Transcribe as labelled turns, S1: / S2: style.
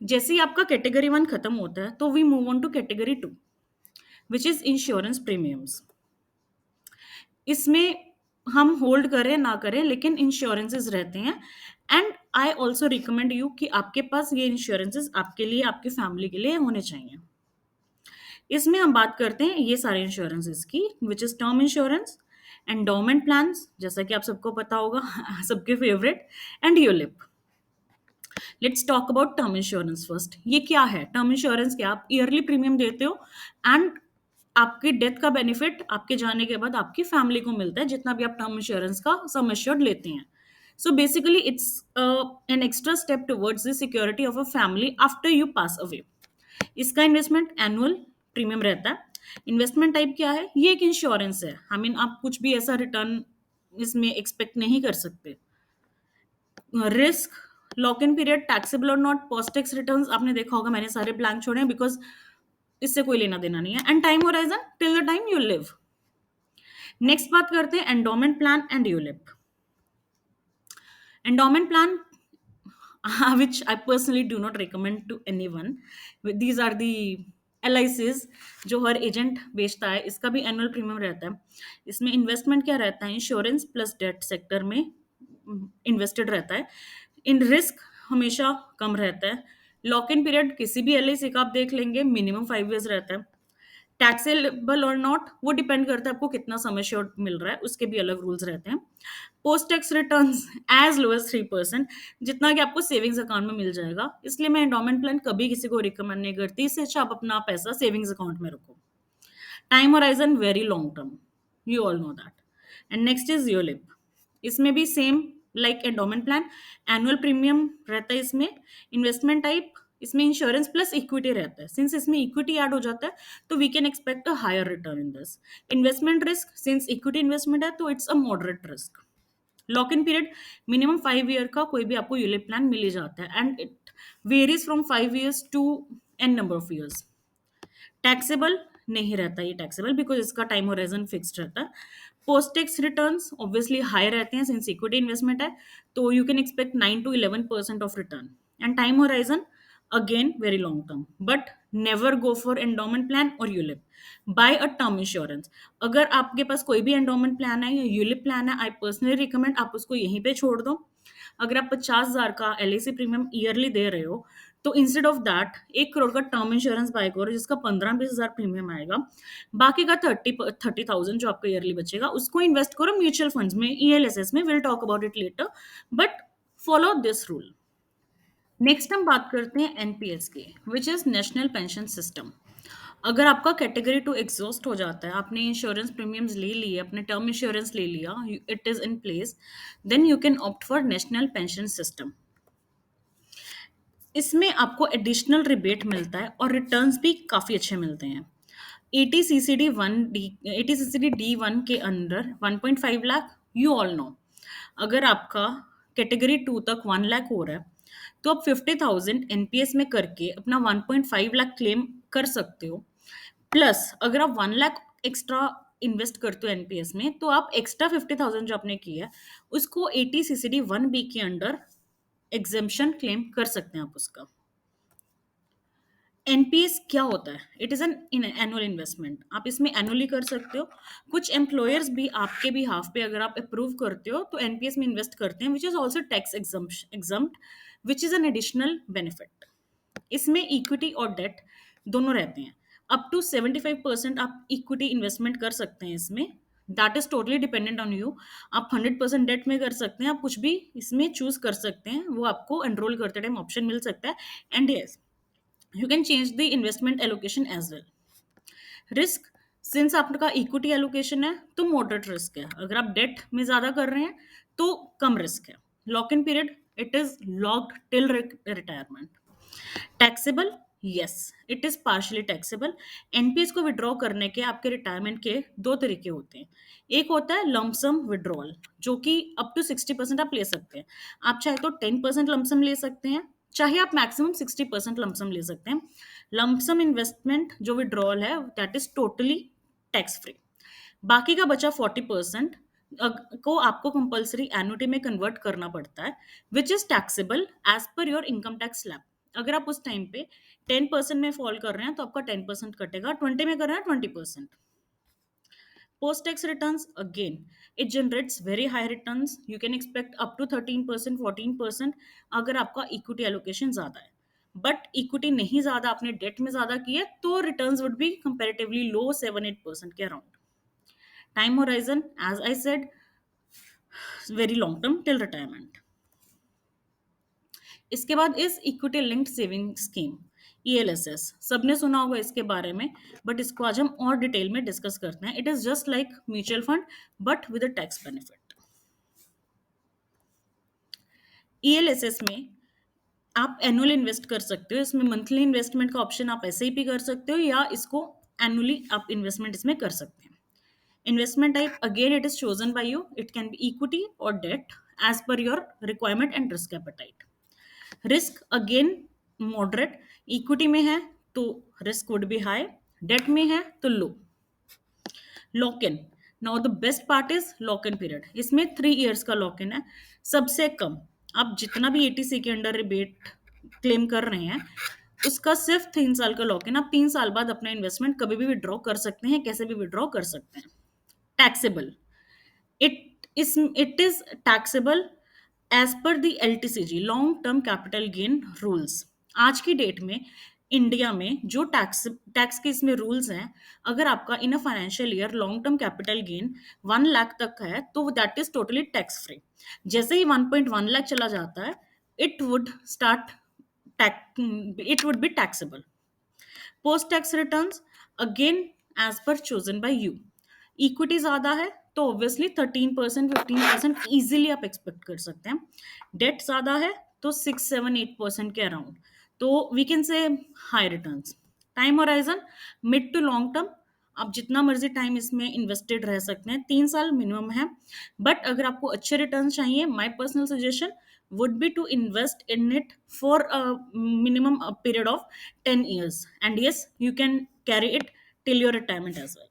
S1: जैसे ही आपका कैटेगरी 1 खत्म होता है, तो we move on to category 2, which is insurance premiums. इसमें हम होल्ड करें ना करें, लेकिन इंश्योरेंसेस रहते हैं। And I also recommend you कि आपके पास ये इंश्योरेंसेस आपके लिए, आपकी फैमिली के लिए होने चाहिए। इसमें हम बात करते हैं ये सारे इंश्योरेंसेस की, which is term insurance, endowment plans, जैसा कि आप सबको पता होगा सबके favourite, and ULIP. Let's talk about term insurance first. ये क्या है? टर्म इंश्योरेंस क्या, आप ईयरली प्रीमियम देते हो एंड आपकी डेथ का बेनिफिट आपके जाने के बाद आपकी फैमिली को मिलता है, जितना भी आप टर्म इंश्योरेंस का सम एश्योर्ड लेते हैं। So basically it's an extra step towards the security of a family after you pass away. इसका इन्वेस्टमेंट एनुअल प्रीमियम रहता है। इन्वेस्टमेंट टाइप क्या है? ये एक इंश्योरेंस है। आई मीन आप कुछ भी ऐसा रिटर्न इसमें एक्सपेक्ट नहीं कर सकते। Risk, lock in period, taxable और नॉट, पोस्ट टैक्स रिटर्न्स आपने देखा होगा, मैंने सारे ब्लैंक छोड़े हैं बिकॉज इससे कोई लेना देना नहीं है। And time horizon till the time you live. Next बात करते हैं endowment plan and ULIP. Endowment plan which I personally do not recommend to anyone. These are the LICs जो हर एजेंट बेचता है, इसका भी एनुअल प्रीमियम रहता है। इसमें इन्वेस्टमेंट क्या रहता है? इंश्योरेंस प्लस डेट सेक्टर में इन्वेस्टेड रहता है। इन रिस्क हमेशा कम रहता है। लॉक इन पीरियड किसी भी LIC का आप देख लेंगे मिनिमम 5 years रहता है। टैक्सेबल और नॉट वो डिपेंड करता है आपको कितना समय श्योर मिल रहा है, उसके भी अलग रूल्स रहते हैं। Post tax returns as low as 3%, जितना कि आपको सेविंग्स अकाउंट में मिल जाएगा। इसलिए मैं एंडोमेंट प्लान कभी किसी को रिकमेंड नहीं करती, इससे अच्छा आप अपना पैसा सेविंग्स अकाउंट में रखो। Time horizon very long term, you all know that. And next is ULIP. इसमें भी same like endowment plan, annual premium रहता है इसमें। इन्वेस्टमेंट टाइप, इसमें इंश्योरेंस प्लस इक्विटी रहता है। सिंस इसमें इक्विटी ऐड हो जाता है, तो we can expect a higher return in this. Investment risk, since equity investment है तो it's a moderate risk. Lock in period minimum 5 year का कोई भी आपको यूलिप प्लान मिल ही जाता है, and it varies from 5 years to n number of years. Taxable नहीं रहता ये टैक्सेबल, बिकॉज इसका टाइम होराइजन फिक्स्ड रहता है। Post tax returns obviously high रहते हैं, सिंस इक्विटी इन्वेस्टमेंट है, तो you can expect 9 to 11% of return. And time horizon again very long term, but never go for endowment plan और ULIP, buy a term insurance. अगर आपके पास कोई भी endowment plan है या यूलिप प्लान है, आई पर्सनली रिकमेंड आप उसको यहीं पे छोड़ दो। अगर आप 50,000 का LIC प्रीमियम ईयरली दे रहे हो, तो इंस्टेड ऑफ दैट 1 crore का टर्म इंश्योरेंस बाय करो, जिसका 15-20 हजार प्रीमियम आएगा। बाकी का 30,000 जो आपका ईयरली बचेगा, उसको इन्वेस्ट करो म्यूचुअल फंड्स में, ELSS में। Will talk about it later, but follow this rule. Next हम बात करते हैं NPS की, which is national pension system. अगर आपका कैटेगरी 2 एग्जॉस्ट हो जाता है, आपने इंश्योरेंस प्रीमियम्स ले लिए, अपने टर्म इंश्योरेंस ले लिया, it is in place, then you can opt for national pension system. इसमें आपको एडिशनल रिबेट मिलता है और रिटर्न्स भी काफ़ी अच्छे मिलते हैं। ATCCD 1 के under 1.5 lakh, you all know. अगर आपका कैटेगरी 2 तक 1 लाख हो रहा है, तो आप 50,000 NPS में करके अपना 1.5 लाख क्लेम कर सकते हो। प्लस अगर आप 1 लाख एक्स्ट्रा इन्वेस्ट करते हो NPS में, तो आप एक्स्ट्रा 50,000 जो आपने किया है, उसको ATCCD 1B के अंडर एग्जेम्पशन क्लेम कर सकते हैं आप उसका। NPS क्या होता है? It is an annual investment. आप इसमें एनुअली कर सकते हो। कुछ एम्प्लॉयर्स भी आपके भी हाफ पे अगर आप अप्रूव करते हो, तो NPS में इन्वेस्ट करते हैं, which is also tax exempt, which is an additional benefit. इसमें इक्विटी और डेट दोनों रहते हैं। अप टू 75% आप इक्विटी इन्वेस्टमेंट कर सकते हैं इसमें। That is totally dependent on you. आप 100% डेट में कर सकते हैं, आप कुछ भी इसमें चूज कर सकते हैं, वो आपको एनरोल करते टाइम ऑप्शन मिल सकता है। And yes, you can change the investment allocation as well. Risk, since आपका इक्विटी एलोकेशन है तो मॉडरेट रिस्क है। अगर आप डेट में ज्यादा कर रहे हैं तो कम रिस्क है। Lock in period, it is locked till retirement. Taxable, yes, it is partially taxable. NPS को विड्रॉ करने के आपके रिटायरमेंट के दो तरीके होते हैं। एक होता है लमसम विड्रॉल, जो कि अप टू 60% आप ले सकते हैं। आप चाहे तो 10% लमसम ले सकते हैं, चाहे आप मैक्सिमम 60% लमसम ले सकते हैं। लमसम इन्वेस्टमेंट जो विड्रॉल है, that is totally tax free. बाकी का बचा 40% को आपको कंपल्सरी एन्युटी में कन्वर्ट करना पड़ता है, which is taxable as per your income tax slab. अगर आप उस टाइम पे 10% में फॉल कर रहे हैं तो आपका 10% कटेगा, 20 में कर रहे हैं 20%। Post tax returns, again, it generates very high returns. You can expect up to 13%, 14% अगर आपका इक्विटी एलोकेशन ज्यादा है। बट इक्विटी नहीं ज्यादा, आपने डेट में ज्यादा की है, तो returns would be comparatively low, 7-8% के around. Time horizon, as I said, very long term till retirement. इसके बाद is equity linked saving scheme, ELSS. सबने सुना होगा इसके बारे में, बट इसको आज हम और डिटेल में डिस्कस करते हैं। It is just like mutual fund but with a tax benefit. ELSS में आप एनुअल इन्वेस्ट कर सकते हो, इसमें मंथली इन्वेस्टमेंट का ऑप्शन आप ऐसे ही भी कर सकते हो, या इसको एनुअली आप इन्वेस्टमेंट इसमें कर सकते हैं। Investment type, again it is chosen by you, it can be equity और debt as per your requirement and risk appetite. Risk again moderate, equity में है तो risk would be high, debt में है तो low. Lock in, now the best part is lock in period. इसमें 3 years का lock in है, सबसे कम। आप जितना भी एटीसी के अंडर रिबेट क्लेम कर रहे हैं उसका सिर्फ 3 साल का लॉक इन। आप 3 साल बाद अपना इन्वेस्टमेंट कभी भी विड्रॉ कर सकते हैं, कैसे भी विड्रॉ कर सकते हैं। Taxable, it is taxable as per the LTCG, long term capital gain rules. आज की डेट में इंडिया में जो टैक्स टैक्स के इसमें रूल्स हैं, अगर आपका in a financial year long term capital gain 1 lakh तक का है तो that is totally tax free. जैसे ही 1.1 लाख चला जाता है, it would start it would be taxable. Post tax returns, again as per chosen by you. Equity ज्यादा है तो ऑब्वियसली 13%, 15% इजीली आप एक्सपेक्ट कर सकते हैं। डेट ज्यादा है तो 6, 7, 8% के अराउंड, तो we can say high returns. Time horizon, mid to long term, आप जितना मर्जी टाइम इसमें इन्वेस्टेड रह सकते हैं, 3 साल मिनिमम है। बट अगर आपको अच्छे रिटर्न चाहिए, my personal suggestion would be to invest in it for a minimum period of 10 years, and yes, you can carry it till your retirement as well.